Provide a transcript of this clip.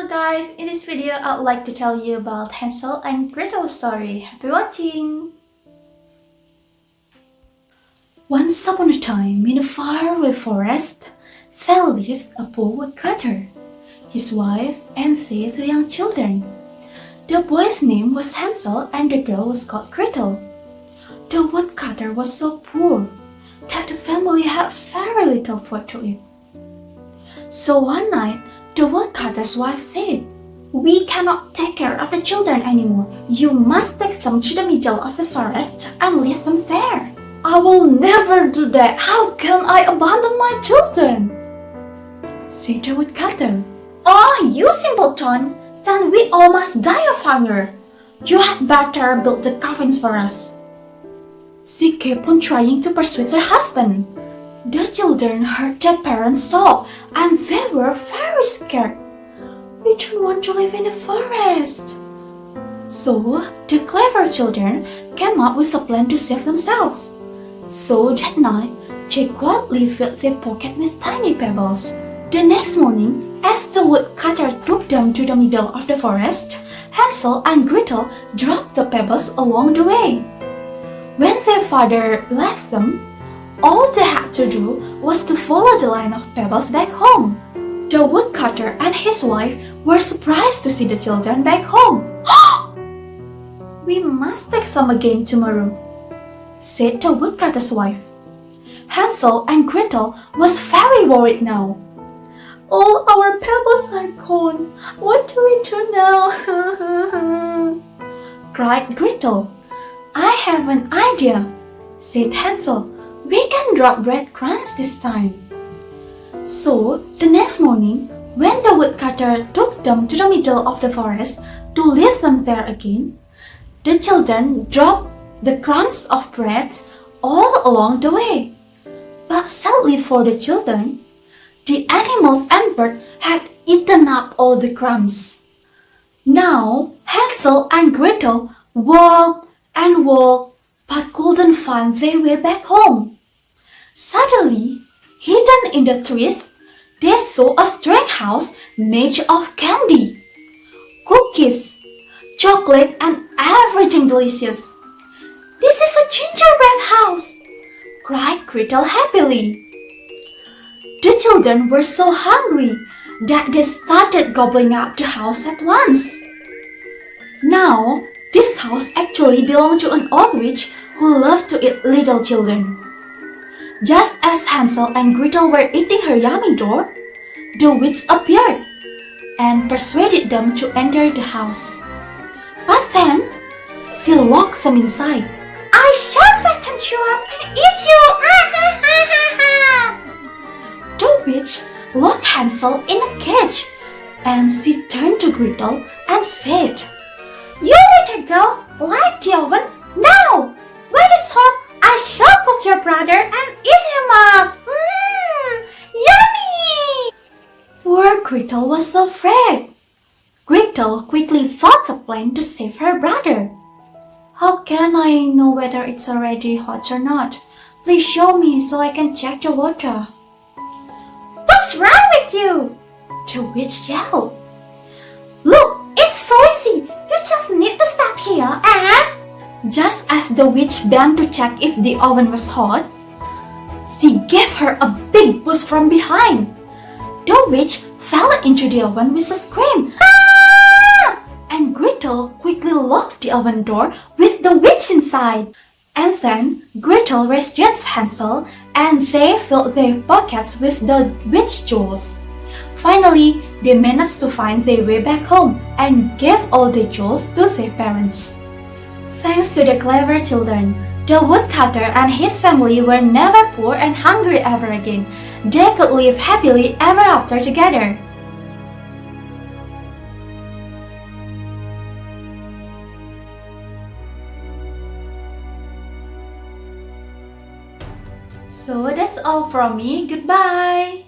guys, in this video I'd like to tell you about Hansel and Gretel story. Happy watching! Once upon a time, in a faraway forest, there lived a poor woodcutter, his wife and their two young children. The boy's name was Hansel and the girl was called Gretel. The woodcutter was so poor that the family had very little food to eat. So one night, the woodcutter's wife said, "We cannot take care of the children anymore. You must take them to the middle of the forest and leave them there." "I will never do that. How can I abandon my children?" said the woodcutter. "Oh, you simpleton! Then we all must die of hunger. You had better build the coffins for us." She kept on trying to persuade her husband. The children heard their parents talk and they were very scared. "We don't want to live in the forest." So the clever children came up with a plan to save themselves. So that night, they quietly filled their pocket with tiny pebbles. The next morning, as the woodcutter took them to the middle of the forest, Hansel and Gretel dropped the pebbles along the way. When their father left them, all they had to do was to follow the line of pebbles back home. The woodcutter and his wife were surprised to see the children back home. "We must take them again tomorrow," said the woodcutter's wife. Hansel and Gretel was very worried now. "All our pebbles are gone. What do we do now?" cried Gretel. "I have an idea," said Hansel. "We can drop breadcrumbs this time." So, the next morning, when the woodcutter took them to the middle of the forest to leave them there again, the children dropped the crumbs of bread all along the way. But sadly for the children, the animals and birds had eaten up all the crumbs. Now, Hansel and Gretel walked and walked but couldn't find their way back home. Suddenly, hidden in the trees, they saw a strange house made of candy, cookies, chocolate, and everything delicious. "This is a gingerbread house!" cried Gretel happily. The children were so hungry that they started gobbling up the house at once. Now, this house actually belonged to an old witch who loved to eat little children. Just as Hansel and Gretel were eating her yummy door, the witch appeared and persuaded them to enter the house. But then, she locked them inside. "I shall fatten you up and eat you!" The witch locked Hansel in a cage, and she turned to Gretel and said, "You little girl, light the oven now! When it's hot, I shall cook your brother and eat him up! Yummy!" Poor Gretel was so afraid. Gretel quickly thought a plan to save her brother. "How can I know whether it's already hot or not? Please show me so I can check the water." "What's wrong with you?" the witch yelled. "Look, it's so easy. You just need to step here and..." Just as the witch bent to check if the oven was hot, she gave her a big push from behind. The witch fell into the oven with a scream. "Ah!" And Gretel quickly locked the oven door with the witch inside. And then Gretel rescued Hansel and they filled their pockets with the witch jewels. Finally, they managed to find their way back home and gave all the jewels to their parents. Thanks to the clever children, the woodcutter and his family were never poor and hungry ever again. They could live happily ever after together. So that's all from me. Goodbye!